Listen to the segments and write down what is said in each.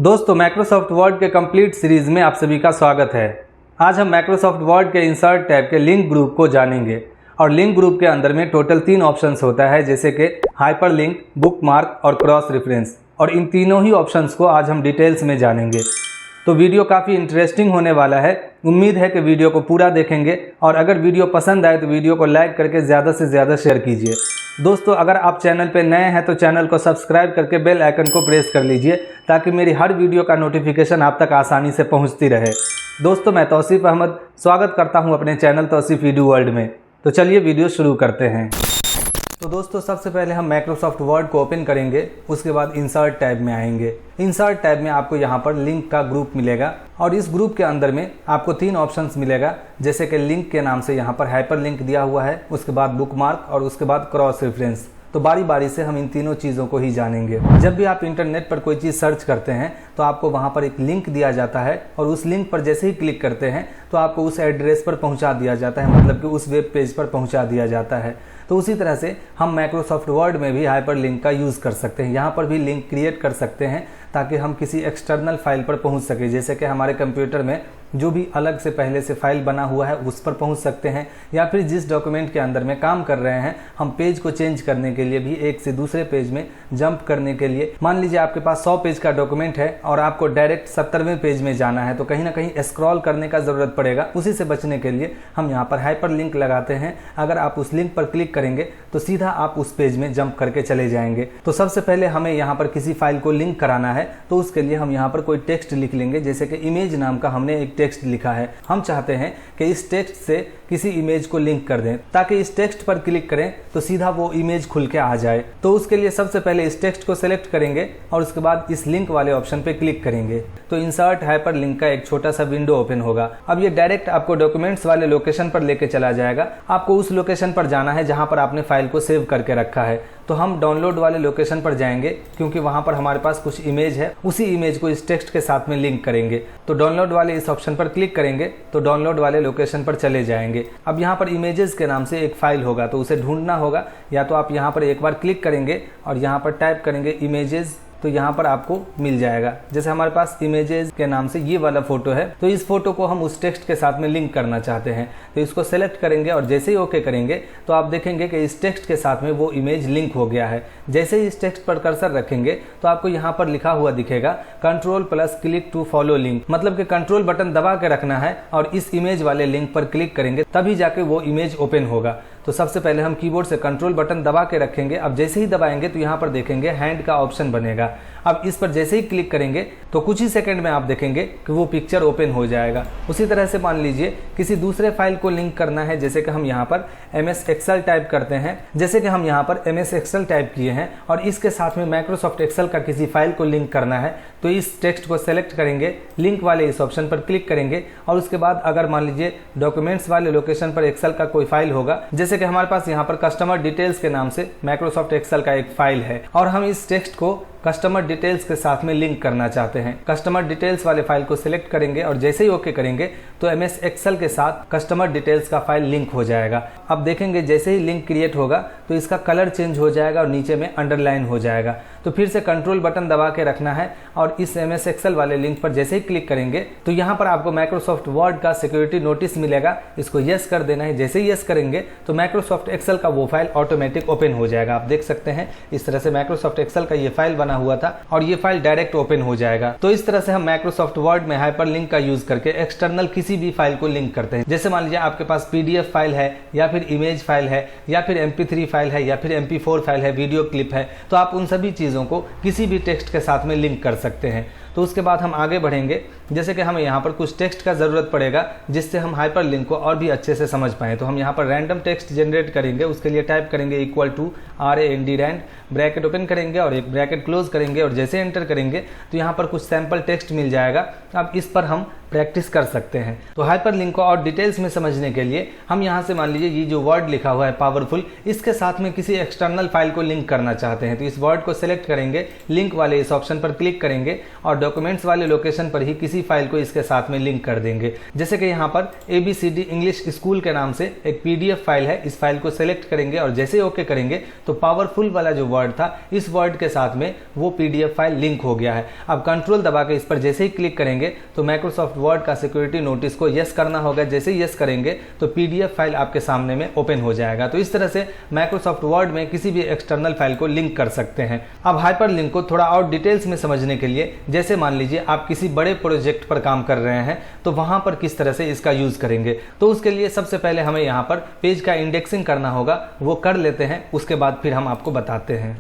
दोस्तों Microsoft word के complete series में आप सभी का स्वागत है। आज हम माइक्रोसॉफ्ट वर्ड के इंसर्ट टैब के लिंक ग्रुप को जानेंगे और लिंक ग्रुप के अंदर में टोटल 3 ऑप्शंस होता है, जैसे कि हाइपरलिंक, बुकमार्क और क्रॉस रेफरेंस। और इन तीनों ही ऑप्शंस को आज हम डिटेल्स में जानेंगे। तो वीडियो काफ़ी इंटरेस्टिंग होने वाला है। उम्मीद है कि वीडियो को पूरा देखेंगे और अगर वीडियो पसंद आए तो वीडियो को लाइक करके ज़्यादा से ज़्यादा शेयर कीजिए। दोस्तों अगर आप चैनल पर नए हैं तो चैनल को सब्सक्राइब करके बेल आइकन को प्रेस कर लीजिए ताकि मेरी हर वीडियो का नोटिफिकेशन आप तक आसानी से पहुंचती रहे। दोस्तों मैं तौसीफ अहमद स्वागत करता हूं अपने चैनल तौसीफ ईडू वर्ल्ड में। तो चलिए वीडियो शुरू करते हैं। तो दोस्तों सबसे पहले हम माइक्रोसॉफ्ट वर्ड को ओपन करेंगे, उसके बाद इंसर्ट टैब में आएंगे। इंसर्ट टैब में आपको यहाँ पर लिंक का ग्रुप मिलेगा और इस ग्रुप के अंदर में आपको 3 ऑप्शंस मिलेगा, जैसे कि लिंक के नाम से यहाँ पर हाइपर लिंक दिया हुआ है, उसके बाद बुकमार्क और उसके बाद क्रॉस रेफरेंस। तो बारी बारी से हम इन तीनों चीज़ों को ही जानेंगे। जब भी आप इंटरनेट पर कोई चीज़ सर्च करते हैं तो आपको वहाँ पर एक लिंक दिया जाता है और उस लिंक पर जैसे ही क्लिक करते हैं तो आपको उस एड्रेस पर पहुँचा दिया जाता है, मतलब कि उस वेब पेज पर पहुँचा दिया जाता है। तो उसी तरह से हम माइक्रोसॉफ्ट वर्ड में भी हाइपर लिंक का यूज़ कर सकते हैं। यहाँ पर भी लिंक क्रिएट कर सकते हैं ताकि हम किसी एक्सटर्नल फाइल पर पहुँच सकें, जैसे कि हमारे कंप्यूटर में जो भी अलग से पहले से फाइल बना हुआ है उस पर पहुंच सकते हैं, या फिर जिस डॉक्यूमेंट के अंदर में काम कर रहे हैं हम पेज को चेंज करने के लिए भी एक से दूसरे पेज में जंप करने के लिए, मान लीजिए आपके पास 100 पेज का डॉक्यूमेंट है और आपको डायरेक्ट 70वें पेज में जाना है तो कहीं ना कहीं स्क्रॉल करने का ज़रूरत पड़ेगा। उसी से बचने के लिए हम यहाँ पर हाइपर लिंक लगाते हैं। अगर आप उस लिंक पर क्लिक करेंगे तो सीधा आप उस पेज में जंप करके चले जाएंगे। तो सबसे पहले हमें यहाँ पर किसी फाइल को लिंक कराना है तो उसके लिए हम यहाँ पर कोई टेक्स्ट लिख लेंगे, जैसे कि इमेज नाम का हमने एक टेक्स्ट लिखा है। हम चाहते हैं कि इस टेक्स्ट से किसी इमेज को लिंक कर दें ताकि इस टेक्स्ट पर क्लिक करें तो सीधा वो इमेज खुल के आ जाए। तो उसके लिए सबसे पहले इस टेक्स्ट को सेलेक्ट करेंगे और उसके बाद इस लिंक वाले ऑप्शन पे क्लिक करेंगे तो इंसर्ट हाइपर लिंक का एक छोटा सा विंडो ओपन होगा। अब ये डायरेक्ट आपको डॉक्यूमेंट्स वाले लोकेशन पर लेके चला जाएगा। आपको उस लोकेशन पर जाना है जहां पर आपने फाइल को सेव करके रखा है। तो हम डाउनलोड वाले लोकेशन पर जाएंगे क्योंकि वहां पर हमारे पास कुछ इमेज है, उसी इमेज को इस टेक्स्ट के साथ में लिंक करेंगे। तो डाउनलोड वाले इस ऑप्शन पर क्लिक करेंगे तो डाउनलोड वाले लोकेशन पर चले जाएंगे। अब यहाँ पर इमेजेस के नाम से एक फाइल होगा तो उसे ढूंढना होगा, या तो आप यहाँ पर एक बार क्लिक करेंगे और यहाँ पर टाइप करेंगे इमेजेस तो यहाँ पर आपको मिल जाएगा। जैसे हमारे पास इमेजेस के नाम से ये वाला फोटो है तो इस फोटो को हम उस टेक्स्ट के साथ में लिंक करना चाहते हैं तो इसको सेलेक्ट करेंगे और जैसे ही ओके करेंगे तो आप देखेंगे कि इस टेक्स्ट के साथ में वो इमेज लिंक हो गया है। जैसे ही इस टेक्स्ट पर कर्सर रखेंगे तो आपको यहाँ पर लिखा हुआ दिखेगा control+ click to follow link, मतलब कि कंट्रोल बटन दबा के रखना है और इस इमेज वाले लिंक पर क्लिक करेंगे तभी जाके वो इमेज ओपन होगा। तो सबसे पहले हम कीबोर्ड से कंट्रोल बटन दबा के रखेंगे। अब जैसे ही दबाएंगे तो यहाँ पर देखेंगे हैंड का ऑप्शन बनेगा। अब इस पर जैसे ही क्लिक करेंगे तो कुछ ही सेकंड में आप देखेंगे कि वो पिक्चर ओपन हो जाएगा। उसी तरह से मान लीजिए किसी दूसरे फाइल को लिंक करना है, जैसे कि हम यहाँ पर MS एक्सेल टाइप करते हैं, जैसे कि हम यहाँ पर MS एक्सेल टाइप किए हैं और इसके साथ में माइक्रोसॉफ्ट एक्सेल का किसी फाइल को लिंक करना है तो इस टेक्स्ट को सेलेक्ट करेंगे, लिंक वाले इस ऑप्शन पर क्लिक करेंगे और उसके बाद अगर मान लीजिए डॉक्यूमेंट्स वाले लोकेशन पर एक्सेल का कोई फाइल होगा, जैसे कि हमारे पास यहाँ पर कस्टमर डिटेल्स के नाम से माइक्रोसॉफ्ट एक्सेल का एक फाइल है और हम इस टेक्स्ट को कस्टमर डिटेल्स के साथ में लिंक करना चाहते हैं। कस्टमर डिटेल्स वाले फाइल को सिलेक्ट करेंगे और जैसे ही ओके करेंगे तो MS एक्सेल के साथ कस्टमर डिटेल्स का फाइल लिंक हो जाएगा। अब देखेंगे जैसे ही लिंक क्रिएट होगा तो इसका कलर चेंज हो जाएगा और नीचे में अंडरलाइन हो जाएगा। तो फिर से कंट्रोल बटन दबा के रखना है और इस MS एक्सेल वाले लिंक पर जैसे ही क्लिक करेंगे तो यहाँ पर आपको माइक्रोसॉफ्ट वर्ड का सिक्योरिटी नोटिस मिलेगा, इसको यस कर देना है। जैसे ही यस करेंगे तो माइक्रोसॉफ्ट एक्सेल का वो फाइल ऑटोमेटिक ओपन हो जाएगा। आप देख सकते हैं इस तरह से माइक्रोसॉफ्ट एक्सेल का ये फाइल बना हुआ था और ये फाइल डायरेक्ट ओपन हो जाएगा। तो इस तरह से हम माइक्रोसॉफ्ट वर्ड में हाइपर लिंक का यूज करके एक्सटर्नल किसी भी फाइल को लिंक करते हैं। जैसे मान लीजिए आपके पास PDF फाइल है या फिर इमेज फाइल है या फिर MP3 फाइल है या फिर MP4 फाइल है, वीडियो क्लिप है, तो आप उन सभी चीज़ों को किसी भी टेक्स्ट के साथ में लिंक कर सकते हैं। तो उसके बाद हम आगे बढ़ेंगे, जैसे कि हमें यहाँ पर कुछ टेक्स्ट का ज़रूरत पड़ेगा जिससे हम हाइपर लिंक को और भी अच्छे से समझ पाएँ। तो हम यहाँ पर रैंडम टेक्स्ट जनरेट करेंगे। उसके लिए टाइप करेंगे =RAND रैंड, ब्रैकेट ओपन करेंगे और एक ब्रैकेट क्लोज करेंगे और जैसे एंटर करेंगे तो यहाँ पर कुछ सैम्पल टेक्स्ट मिल जाएगा। अब इस पर हम प्रैक्टिस कर सकते हैं। तो हाइपरलिंक को और डिटेल्स में समझने के लिए हम यहाँ से मान लीजिए ये जो वर्ड लिखा हुआ है पावरफुल, इसके साथ में किसी एक्सटर्नल फाइल को लिंक करना चाहते हैं तो इस वर्ड को सिलेक्ट करेंगे, लिंक वाले इस ऑप्शन पर क्लिक करेंगे और डॉक्यूमेंट्स वाले लोकेशन पर ही किसी फाइल को इसके साथ में लिंक कर देंगे। जैसे कि यहाँ पर ABCD इंग्लिश स्कूल के नाम से एक PDF फाइल है, इस फाइल को सिलेक्ट करेंगे और जैसे ही ओके करेंगे तो पावरफुल वाला जो वर्ड था इस वर्ड के साथ में वो PDF फाइल लिंक हो गया है। अब कंट्रोल दबा के इस पर जैसे ही क्लिक करेंगे तो माइक्रोसॉफ्ट वर्ड का सिक्योरिटी नोटिस को यस करना होगा। जैसे ही यस करेंगे तो PDF फाइल आपके सामने में ओपन हो जाएगा। तो इस तरह से माइक्रोसॉफ्ट वर्ड में किसी भी एक्सटर्नल फाइल को लिंक कर सकते हैं। अब हाइपरलिंक को थोड़ा और डिटेल्स में समझने के लिए, जैसे मान लीजिए आप किसी बड़े प्रोजेक्ट पर काम कर रहे हैं तो वहां पर किस तरह से इसका यूज करेंगे, तो उसके लिए सबसे पहले हमें यहाँ पर पेज का इंडेक्सिंग करना होगा, वो कर लेते हैं, उसके बाद फिर हम आपको बताते हैं।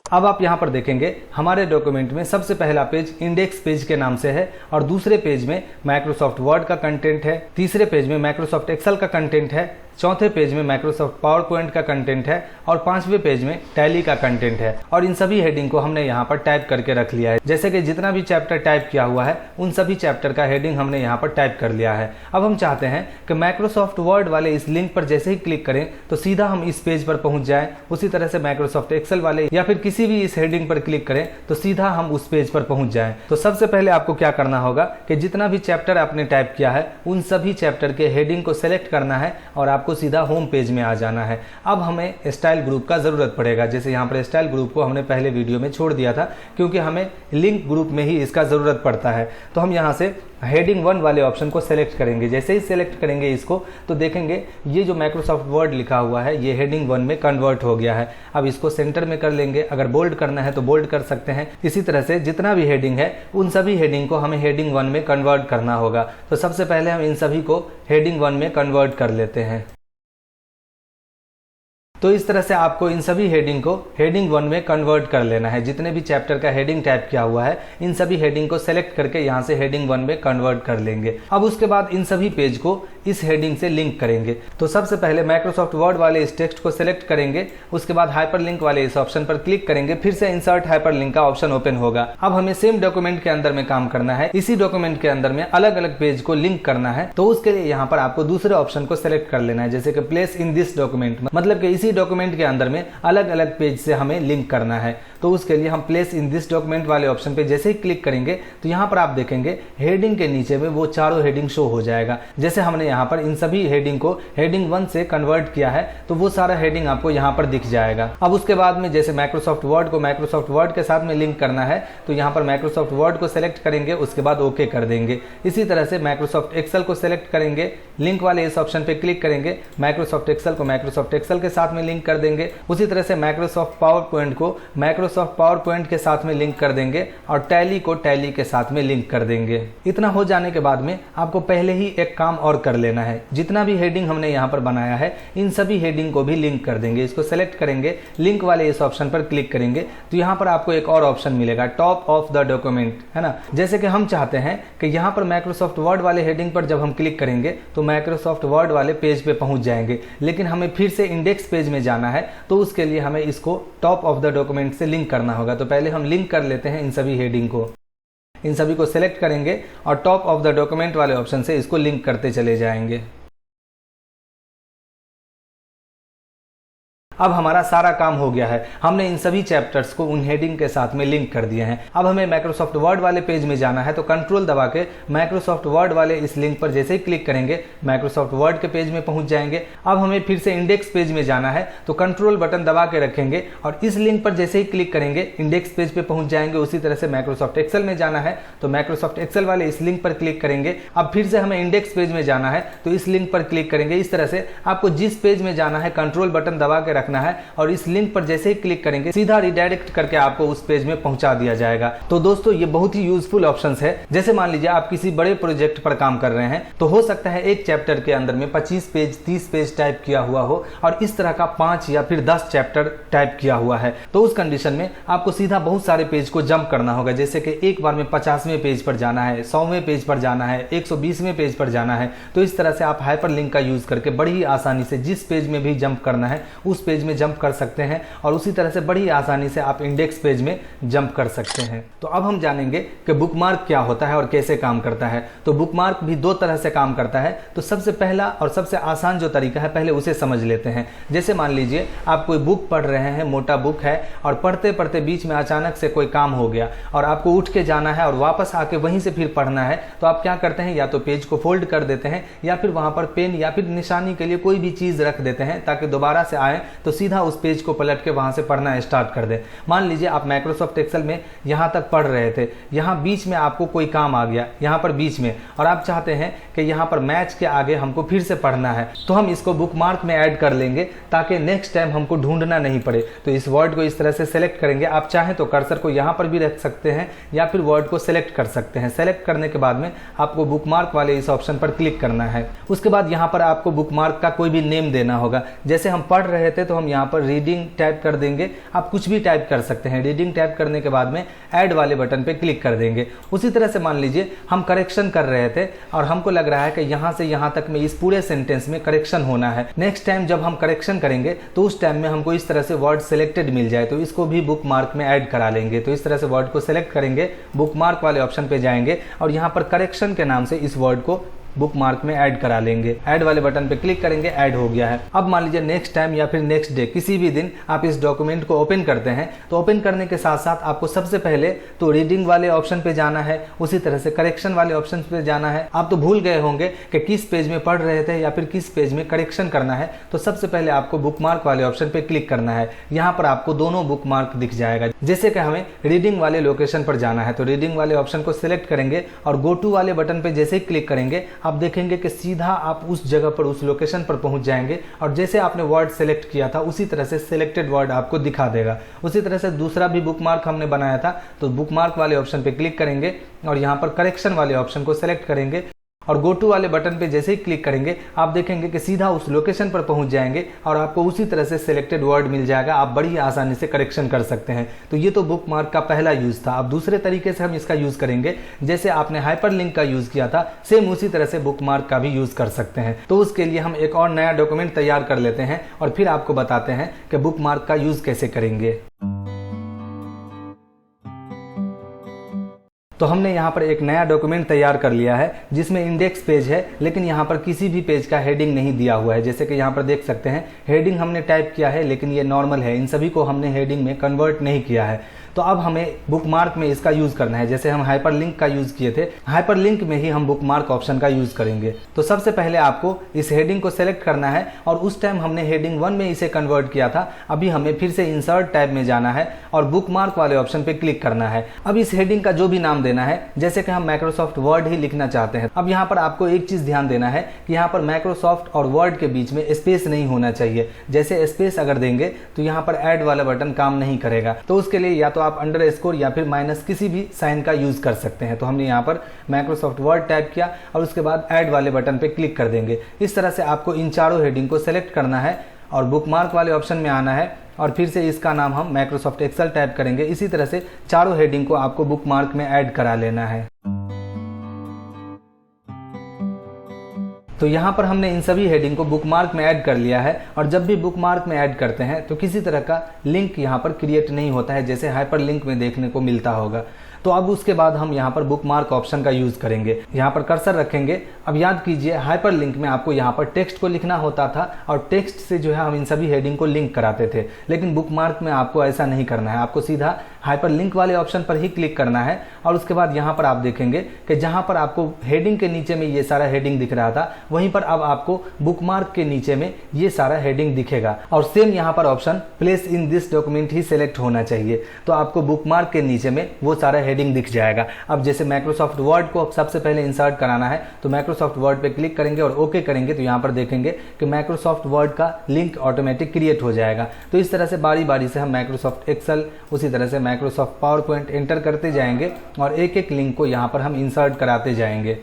अब आप यहाँ पर देखेंगे हमारे डॉक्यूमेंट में सबसे पहला पेज इंडेक्स पेज के नाम से है और दूसरे पेज में माइक्रोसॉफ्ट वर्ड का कंटेंट है, तीसरे पेज में माइक्रोसॉफ्ट एक्सेल का कंटेंट है, चौथे पेज में माइक्रोसॉफ्ट पावर पॉइंट का कंटेंट है और पांचवें पेज में टैली का कंटेंट है। और इन सभी हेडिंग को हमने यहाँ पर टाइप करके रख लिया है। जैसे कि जितना भी चैप्टर टाइप किया हुआ है उन सभी चैप्टर का हेडिंग हमने यहाँ पर टाइप कर लिया है। अब हम चाहते हैं कि माइक्रोसॉफ्ट वर्ड वाले इस लिंक पर जैसे ही क्लिक करें तो सीधा हम इस पेज पर पहुंच जाएं। उसी तरह से माइक्रोसॉफ्ट एक्सेल वाले या फिर किसी भी इस हेडिंग पर क्लिक करें तो सीधा हम उस पेज पर पहुंच जाएं। तो सबसे पहले आपको क्या करना होगा कि जितना भी चैप्टर आपने टाइप किया है उन सभी चैप्टर के हेडिंग को सेलेक्ट करना है और आपको सीधा होम पेज में आ जाना है। अब हमें स्टाइल ग्रुप का जरूरत पड़ेगा। जैसे यहाँ पर स्टाइल ग्रुप को हमने पहले वीडियो में छोड़ दिया था क्योंकि हमें लिंक ग्रुप में ही इसका जरूरत पड़ता है। तो हम यहाँ से हेडिंग 1 वाले ऑप्शन को सेलेक्ट करेंगे। जैसे ही सेलेक्ट करेंगे इसको तो देखेंगे ये जो माइक्रोसॉफ्ट वर्ड लिखा हुआ है ये हेडिंग 1 में कन्वर्ट हो गया है। अब इसको सेंटर में कर लेंगे, अगर बोल्ड करना है तो बोल्ड कर सकते हैं। इसी तरह से जितना भी हेडिंग है उन सभी हेडिंग को हमें हेडिंग 1 में कन्वर्ट करना होगा। तो सबसे पहले हम इन सभी को हेडिंग 1 में कन्वर्ट कर लेते हैं। तो इस तरह से आपको इन सभी हेडिंग को हेडिंग 1 में कन्वर्ट कर लेना है। जितने भी चैप्टर का हेडिंग टाइप किया हुआ है इन सभी हेडिंग को सेलेक्ट करके यहाँ से हेडिंग 1 में कन्वर्ट कर लेंगे। अब उसके बाद इन सभी पेज को इस हेडिंग से लिंक करेंगे। तो सबसे पहले माइक्रोसॉफ्ट वर्ड वाले इस टेक्स्ट को सिलेक्ट करेंगे, उसके बाद हाइपरलिंक वाले इस ऑप्शन पर क्लिक करेंगे, फिर से इंसर्ट हाइपरलिंक का ऑप्शन ओपन होगा। अब हमें सेम डॉक्यूमेंट के अंदर में काम करना है, इसी डॉक्यूमेंट के अंदर में अलग अलग पेज को लिंक करना है। तो उसके लिए यहाँ पर आपको दूसरे ऑप्शन को सिलेक्ट कर लेना है, जैसे कि प्लेस इन दिस डॉक्यूमेंट, मतलब कि इसी डॉक्यूमेंट के अंदर में अलग अलग पेज से हमें लिंक करना है। तो उसके लिए हम प्लेस इन दिस डॉक्यूमेंट वाले ऑप्शन पे जैसे ही क्लिक करेंगे तो यहाँ पर आप देखेंगे हेडिंग के नीचे में वो चारों हेडिंग शो हो जाएगा। जैसे हमने यहाँ पर इन सभी हेडिंग को हेडिंग 1 से कन्वर्ट किया है तो वो सारा हेडिंग आपको यहाँ पर दिख जाएगा। अब उसके बाद में जैसे माइक्रोसॉफ्ट वर्ड को माइक्रोसॉफ्ट वर्ड के साथ में लिंक करना है तो यहाँ पर माइक्रोसॉफ्ट वर्ड को सिलेक्ट करेंगे, उसके बाद ओके कर देंगे। इसी तरह से माइक्रोसॉफ्ट एक्सेल को सिलेक्ट करेंगे, लिंक वाले इस ऑप्शन पे क्लिक करेंगे, माइक्रोसॉफ्ट एक्सेल को माइक्रोसॉफ्ट एक्सेल के साथ में लिंक कर देंगे। उसी तरह से माइक्रोसॉफ्ट पावर पॉइंट को माइक्रोसॉफ्ट पावर पॉइंट के साथ में लिंक कर देंगे और टैली को टैली के साथ में लिंक कर देंगे। इतना हो जाने के बाद में आपको पहले ही एक काम और कर लेना है। जितना भी हेडिंग हमने यहाँ पर बनाया है इन सभी हेडिंग को भी लिंक कर देंगे। इसको सेलेक्ट करेंगे, लिंक वाले इस ऑप्शन पर क्लिक करेंगे तो यहाँ पर आपको एक और ऑप्शन मिलेगा, टॉप ऑफ द डॉक्यूमेंट, है ना। जैसे कि हम चाहते हैं कि यहाँ पर माइक्रोसॉफ्ट वर्ड वाले हेडिंग पर जब हम क्लिक करेंगे तो माइक्रोसॉफ्ट वर्ड वाले पेज पे पहुंच जाएंगे, लेकिन हमें फिर से इंडेक्स पेज में जाना है तो उसके लिए हमें इसको टॉप ऑफ द डॉक्यूमेंट से लिंक करना होगा। तो पहले हम लिंक कर लेते हैं इन सभी हेडिंग को, इन सभी को सिलेक्ट करेंगे और टॉप ऑफ द डॉक्यूमेंट वाले ऑप्शन से इसको लिंक करते चले जाएंगे। अब हमारा सारा काम हो गया है, हमने इन सभी चैप्टर्स को उन हेडिंग के साथ में लिंक कर दिए हैं। अब हमें माइक्रोसॉफ्ट वर्ड वाले पेज में जाना है तो कंट्रोल दबा के माइक्रोसॉफ्ट वर्ड वाले इस लिंक पर जैसे ही क्लिक करेंगे माइक्रोसॉफ्ट वर्ड के पेज में पहुंच जाएंगे। अब हमें फिर से इंडेक्स पेज में जाना है तो कंट्रोल बटन दबा के रखेंगे और इस लिंक पर जैसे ही क्लिक करेंगे इंडेक्स पेज पे पहुंच जाएंगे। उसी तरह से माइक्रोसॉफ्ट एक्सेल में जाना है तो माइक्रोसॉफ्ट एक्सेल वाले इस लिंक पर क्लिक करेंगे। अब फिर से हमें इंडेक्स पेज में जाना है तो इस लिंक पर क्लिक करेंगे। इस तरह से आपको जिस पेज में जाना है कंट्रोल बटन दबा के रखना है और इस लिंक पर जैसे ही क्लिक करेंगे सीधा रिडायरेक्ट करके आपको उस पेज में पहुंचा दिया जाएगा। तो दोस्तों ये बहुत ही यूजफुल ऑप्शंस है। जैसे मान लीजिए आप किसी बड़े प्रोजेक्ट पर काम कर रहे हैं तो हो सकता है एक चैप्टर के अंदर में 25 पेज 30 पेज टाइप किया हुआ हो और इस तरह का 5 या फिर 10 चैप्टर टाइप किया हुआ है। तो उस कंडीशन में आपको सीधा बहुत सारे पेज को जंप करना होगा, जैसे कि एक बार में 50वें पेज पर जाना है, 100वें पेज पर जाना है, 120वें पेज पर जाना है। तो इस तरह से आप हाइपरलिंक का यूज करके बड़ी ही आसानी से जिस पेज में भी जंप करना है उस पेज पेज में जंप कर सकते हैं और उसी तरह से बड़ी आसानी से आप इंडेक्स पेज में जंप कर सकते हैं। तो अब हम जानेंगे कि बुकमार्क क्या होता है और कैसे काम करता है। तो बुकमार्क भी दो तरह से काम करता है। तो सबसे पहला और सबसे आसान जो तरीका है पहले उसे समझ लेते हैं। जैसे मान लीजिए आप कोई बुक पढ़ रहे हैं, मोटा बुक है, और पढ़ते पढ़ते बीच में अचानक से कोई काम हो गया और आपको उठ के जाना है और वापस आके वहीं से फिर पढ़ना है, तो आप क्या करते हैं, या तो पेज को फोल्ड कर देते हैं या फिर वहां पर पेन या फिर निशानी के लिए कोई भी चीज रख देते हैं ताकि दोबारा से आए तो सीधा उस पेज को पलट के वहां से पढ़ना स्टार्ट कर दें। मान लीजिए आप माइक्रोसॉफ्ट एक्सेल में यहां तक पढ़ रहे थे, यहां बीच में आपको कोई काम आ गया यहां पर बीच में, और आप चाहते हैं कि यहां पर मैच के आगे हमको फिर से पढ़ना है, तो हम इसको बुकमार्क में ऐड कर लेंगे ताकि नेक्स्ट टाइम हमको ढूंढना नहीं पड़े। तो इस वर्ड को इस तरह से सेलेक्ट करेंगे। आप चाहें तो कर्सर को यहां पर भी रख सकते हैं या फिर वर्ड को सेलेक्ट कर सकते हैं। सेलेक्ट करने के बाद में आपको बुकमार्क वाले इस ऑप्शन पर क्लिक करना है। उसके बाद यहां पर आपको बुकमार्क का कोई भी नेम देना होगा। जैसे हम पढ़ रहे थे तो हम यहां पर रीडिंग टाइप कर देंगे। आप कुछ भी टाइप कर सकते हैं। रीडिंग टाइप करने के बाद में ऐड वाले बटन पे क्लिक कर देंगे। उसी तरह से मान लीजिए हम करेक्शन कर रहे थे और हमको लग रहा है कि यहां से यहां तक में इस पूरे सेंटेंस में करेक्शन होना है। नेक्स्ट टाइम जब हम करेक्शन करेंगे तो उस टाइम में हमको इस तरह से वर्ड सिलेक्टेड मिल जाए तो इसको भी बुकमार्क में ऐड करा लेंगे। तो इस तरह से वर्ड को सिलेक्ट करेंगे, बुकमार्क वाले ऑप्शन पे जाएंगे और यहां पर करेक्शन के नाम से इस वर्ड को बुकमार्क में ऐड करा लेंगे। ऐड वाले बटन पे क्लिक करेंगे, ऐड हो गया है। अब मान लीजिए नेक्स्ट टाइम या फिर नेक्स्ट डे किसी भी दिन आप इस डॉक्यूमेंट को ओपन करते हैं तो ओपन करने के साथ साथ आपको सबसे पहले तो रीडिंग वाले ऑप्शन पे जाना है, उसी तरह से करेक्शन वाले ऑप्शन पे जाना है। आप तो भूल गए होंगे कि किस पेज में पढ़ रहे थे या फिर किस पेज में करेक्शन करना है, तो सबसे पहले आपको बुकमार्क वाले ऑप्शन पे क्लिक करना है। यहाँ पर आपको दोनों बुकमार्क दिख जाएगा। जैसे कि हमें रीडिंग वाले लोकेशन पर जाना है तो रीडिंग वाले ऑप्शन को सिलेक्ट करेंगे और गो टू वाले बटन पे जैसे ही क्लिक करेंगे आप देखेंगे कि सीधा आप उस जगह पर, उस लोकेशन पर पहुंच जाएंगे और जैसे आपने वर्ड सेलेक्ट किया था उसी तरह से सिलेक्टेड वर्ड आपको दिखा देगा। उसी तरह से दूसरा भी बुकमार्क हमने बनाया था तो बुकमार्क वाले ऑप्शन पे क्लिक करेंगे और यहां पर करेक्शन वाले ऑप्शन को सेलेक्ट करेंगे और गो टू वाले बटन पे जैसे ही क्लिक करेंगे आप देखेंगे कि सीधा उस लोकेशन पर पहुंच जाएंगे और आपको उसी तरह से सिलेक्टेड वर्ड मिल जाएगा। आप बड़ी आसानी से करेक्शन कर सकते हैं। तो ये तो बुकमार्क का पहला यूज था। अब दूसरे तरीके से हम इसका यूज करेंगे। जैसे आपने हाइपरलिंक का यूज किया था, सेम उसी तरह से बुकमार्क का भी यूज कर सकते हैं। तो उसके लिए हम एक और नया डॉक्यूमेंट तैयार कर लेते हैं और फिर आपको बताते हैं कि बुकमार्क का यूज कैसे करेंगे। तो हमने यहाँ पर एक नया डॉक्यूमेंट तैयार कर लिया है जिसमें इंडेक्स पेज है, लेकिन यहाँ पर किसी भी पेज का हेडिंग नहीं दिया हुआ है। जैसे कि यहाँ पर देख सकते हैं हेडिंग हमने टाइप किया है लेकिन ये नॉर्मल है, इन सभी को हमने हेडिंग में कन्वर्ट नहीं किया है। तो अब हमें बुकमार्क में इसका यूज करना है। जैसे हम हाइपरलिंक का यूज किए थे, हाइपरलिंक में ही हम बुकमार्क ऑप्शन का यूज करेंगे। तो सबसे पहले आपको इस हेडिंग को सेलेक्ट करना है और उस टाइम हमने हेडिंग 1 में इसे कन्वर्ट किया था। अभी हमें फिर से इंसर्ट टैब में जाना है और बुकमार्क वाले ऑप्शन पे क्लिक करना है। अब इस हेडिंग का जो भी नाम देना है, जैसे कि हम माइक्रोसॉफ्ट वर्ड ही लिखना चाहते हैं। अब यहाँ पर आपको एक चीज ध्यान देना है कि यहाँ पर माइक्रोसॉफ्ट और वर्ड के बीच में स्पेस नहीं होना चाहिए। जैसे स्पेस अगर देंगे तो यहाँ पर ऐड वाला बटन काम नहीं करेगा। तो उसके लिए या तो आप अंडरस्कोर या फिर माइनस किसी भी साइन का यूज कर सकते हैं। तो हमने यहाँ पर माइक्रोसॉफ्ट वर्ड टाइप किया और उसके बाद ऐड वाले बटन पे क्लिक कर देंगे। इस तरह से आपको इन चारों हेडिंग को सेलेक्ट करना है और बुकमार्क वाले ऑप्शन में आना है और फिर से इसका नाम हम माइक्रोसॉफ्ट एक्सेल टाइप करेंगे। इसी तरह से चारों हेडिंग को आपको बुकमार्क में ऐड करा लेना है। तो यहाँ पर हमने इन सभी हेडिंग को बुकमार्क में ऐड कर लिया है और जब भी बुकमार्क में ऐड करते हैं तो किसी तरह का लिंक यहाँ पर क्रिएट नहीं होता है, जैसे हाइपरलिंक में देखने को मिलता होगा। तो अब उसके बाद हम यहाँ पर बुकमार्क ऑप्शन का यूज करेंगे। यहाँ पर कर्सर रखेंगे। अब याद कीजिए हाइपरलिंक में आपको यहाँ पर टेक्स्ट को लिखना होता था और टेक्स्ट से जो है हम इन सभी हेडिंग को लिंक कराते थे, लेकिन बुकमार्क में आपको ऐसा नहीं करना है। आपको सीधा हाइपरलिंक वाले ऑप्शन पर ही क्लिक करना है और उसके बाद यहाँ पर आप देखेंगे कि जहाँ पर आपको हेडिंग के नीचे में ये सारा हेडिंग दिख रहा था, वहीं पर अब आपको बुकमार्क के नीचे में ये सारा हेडिंग दिखेगा और सेम यहाँ पर option place in this document he select होना चाहिए। तो आपको बुकमार्क के नीचे में वो सारा हेडिंग दिख जाएगा। अब जैसे माइक्रोसॉफ्ट वर्ड को सबसे पहले इंसर्ट कराना है तो माइक्रोसॉफ्ट वर्ड पे क्लिक करेंगे और ओके करेंगे तो यहाँ पर देखेंगे कि माइक्रोसॉफ्ट वर्ड का लिंक ऑटोमेटिक क्रिएट हो जाएगा। तो इस तरह से बारी बारी से हम माइक्रोसॉफ्ट एक्सेल, उसी तरह से माइक्रोसॉफ्ट पावर पॉइंट एंटर करते जाएंगे और एक एक लिंक को यहाँ पर हम इंसर्ट कराते जाएंगे।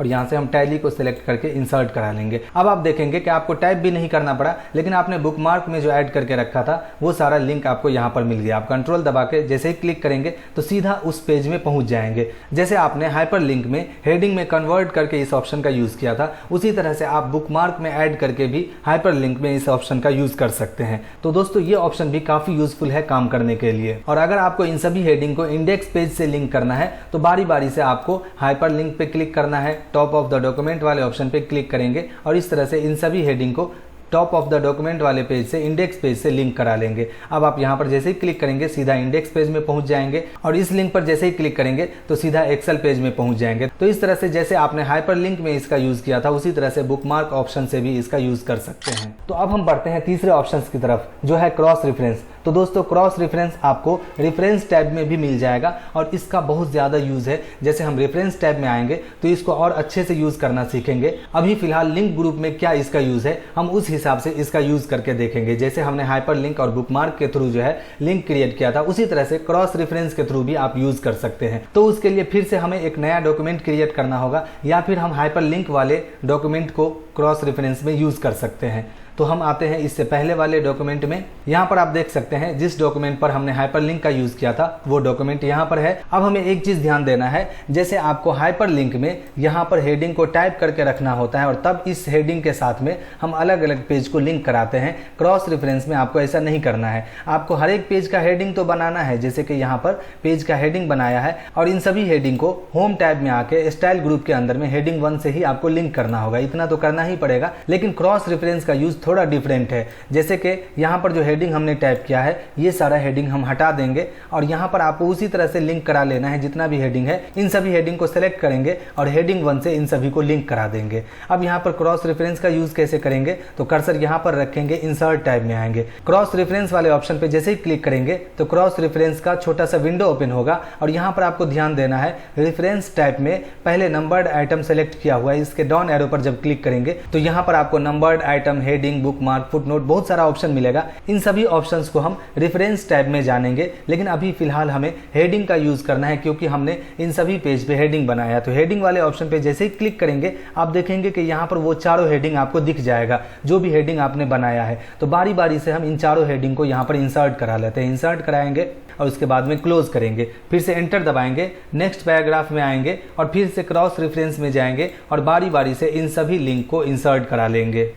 और यहाँ से हम टैली को सिलेक्ट करके इंसर्ट करा लेंगे। अब आप देखेंगे कि आपको टाइप भी नहीं करना पड़ा, लेकिन आपने बुकमार्क में जो ऐड करके रखा था वो सारा लिंक आपको यहाँ पर मिल गया। आप कंट्रोल दबा के जैसे ही क्लिक करेंगे तो सीधा उस पेज में पहुंच जाएंगे। जैसे आपने हाइपर लिंक में हेडिंग में कन्वर्ट करके इस ऑप्शन का यूज किया था, उसी तरह से आप बुकमार्क में ऐड करके भी हाइपर लिंक में इस ऑप्शन का यूज कर सकते हैं। तो दोस्तों ये ऑप्शन भी काफी यूजफुल है काम करने के लिए। और अगर आपको इन सभी हेडिंग को इंडेक्स पेज से लिंक करना है तो बारी बारी से आपको हाइपर लिंक पे क्लिक करना है, टॉप ऑफ द डॉक्यूमेंट वाले ऑप्शन पे क्लिक करेंगे और इस तरह से इन सभी हेडिंग को टॉप ऑफ द डॉक्यूमेंट वाले पेज से इंडेक्स पेज से लिंक करा लेंगे। अब आप यहाँ पर जैसे ही क्लिक करेंगे सीधा इंडेक्स पेज में पहुंच जाएंगे और इस लिंक पर जैसे ही क्लिक करेंगे तो सीधा एक्सेल पेज में पहुंच जाएंगे। तो इस तरह से जैसे आपने हाइपर लिंक में इसका यूज किया था उसी तरह से बुकमार्क ऑप्शन से भी इसका यूज कर सकते हैं। तो अब हम बढ़ते हैं तीसरे ऑप्शन की तरफ जो है क्रॉस रेफरेंस। तो दोस्तों क्रॉस रेफरेंस आपको रेफरेंस टैब में भी मिल जाएगा और इसका बहुत ज़्यादा यूज़ है। जैसे हम रेफरेंस टैब में आएंगे तो इसको और अच्छे से यूज़ करना सीखेंगे। अभी फिलहाल लिंक ग्रुप में क्या इसका यूज़ है हम उस हिसाब से इसका यूज़ करके देखेंगे। जैसे हमने हाइपर लिंक और बुकमार्क के थ्रू जो है लिंक क्रिएट किया था, उसी तरह से क्रॉस रेफरेंस के थ्रू भी आप यूज़ कर सकते हैं। तो उसके लिए फिर से हमें एक नया डॉक्यूमेंट क्रिएट करना होगा या फिर हम हाइपर लिंक वाले डॉक्यूमेंट को क्रॉस रेफरेंस में यूज़ कर सकते हैं। तो हम आते हैं इससे पहले वाले डॉक्यूमेंट में। यहाँ पर आप देख सकते हैं जिस डॉक्यूमेंट पर हमने हाइपर लिंक का यूज किया था वो डॉक्यूमेंट यहाँ पर है। अब हमें एक चीज ध्यान देना है, जैसे आपको हाइपर लिंक में यहाँ पर हेडिंग को टाइप करके रखना होता है और तब इस हेडिंग के साथ में हम अलग अलग पेज को लिंक कराते हैं। क्रॉस रेफरेंस में आपको ऐसा नहीं करना है। आपको हर एक पेज का हेडिंग तो बनाना है, जैसे कि यहाँ पर पेज का हेडिंग बनाया है और इन सभी हेडिंग को होम टैब में आके स्टाइल ग्रुप के अंदर में हेडिंग 1 से ही आपको लिंक करना होगा। इतना तो करना ही पड़ेगा, लेकिन क्रॉस रेफरेंस का यूज थोड़ा डिफरेंट है। जैसे कि यहाँ पर जो हेडिंग हमने टाइप किया है ये सारा हेडिंग हम हटा देंगे और यहाँ पर आपको उसी तरह से लिंक करा लेना है। जितना भी हेडिंग है इन सभी हेडिंग को सेलेक्ट करेंगे और हेडिंग 1 से इन सभी को लिंक करा देंगे। अब यहाँ पर क्रॉस रेफरेंस का यूज कैसे करेंगे, तो कर्सर यहाँ पर रखेंगे, इंसर्ट टैब में आएंगे, क्रॉस रेफरेंस वाले ऑप्शन पे जैसे ही क्लिक करेंगे तो क्रॉस रेफरेंस का छोटा सा विंडो ओपन होगा और यहाँ पर आपको ध्यान देना है रेफरेंस टैब में पहले नंबर्ड आइटम सेलेक्ट किया हुआ है, इसके डाउन एरो पर जब क्लिक करेंगे तो यहाँ पर आपको numbered item, heading, bookmark, footnote बहुत सारा ऑप्शन मिलेगा। इन सभी ऑप्शंस को हम रेफरेंस टैब में जानेंगे, लेकिन अभी फिलहाल हमें हेडिंग का यूज करना है क्योंकि हमने इन सभी पेज पे हेडिंग बनाया। तो हेडिंग वाले ऑप्शन पे जैसे ही क्लिक करेंगे आप देखेंगे कि यहाँ पर वो चारों हेडिंग आपको दिख जाएगा जो भी हेडिंग आपने बनाया है। तो बारी बारी से हम इन चारों हेडिंग को यहाँ पर इंसर्ट करा लेते हैं। इंसर्ट कराएंगे और उसके बाद में क्लोज करेंगे, फिर से एंटर दबाएंगे, नेक्स्ट पैराग्राफ में आएंगे और फिर से क्रॉस रेफरेंस में जाएंगे और बारी बारी से इन सभी लिंक को इंसर्ट करा लेंगे।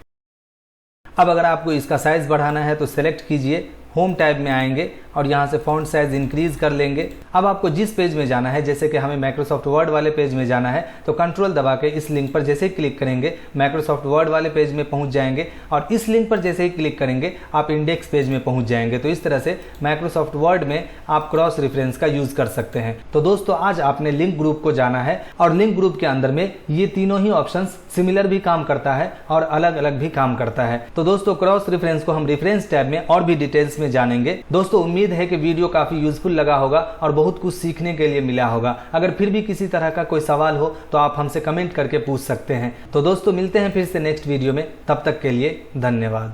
अब अगर आपको इसका साइज बढ़ाना है तो सेलेक्ट कीजिए, होम टैब में आएंगे और यहाँ से फॉन्ट साइज इंक्रीज कर लेंगे। अब आपको जिस पेज में जाना है, जैसे कि हमें माइक्रोसॉफ्ट वर्ड वाले पेज में जाना है तो कंट्रोल दबा के इस लिंक पर जैसे ही क्लिक करेंगे माइक्रोसॉफ्ट वर्ड वाले पेज में पहुंच जाएंगे और इस लिंक पर जैसे ही क्लिक करेंगे आप इंडेक्स पेज में पहुंच जाएंगे। तो इस तरह से माइक्रोसॉफ्ट वर्ड में आप क्रॉस रेफरेंस का यूज कर सकते हैं। तो दोस्तों आज आपने लिंक ग्रुप को जाना है और लिंक ग्रुप के अंदर में ये तीनों ही ऑप्शन सिमिलर भी काम करता है और अलग अलग भी काम करता है। तो दोस्तों क्रॉस रेफरेंस को हम रेफरेंस टैब में और भी डिटेल्स में जानेंगे। दोस्तों उम्मीद है कि वीडियो काफी यूजफुल लगा होगा और बहुत कुछ सीखने के लिए मिला होगा। अगर फिर भी किसी तरह का कोई सवाल हो तो आप हमसे कमेंट करके पूछ सकते हैं। तो दोस्तों मिलते हैं फिर से नेक्स्ट वीडियो में, तब तक के लिए धन्यवाद।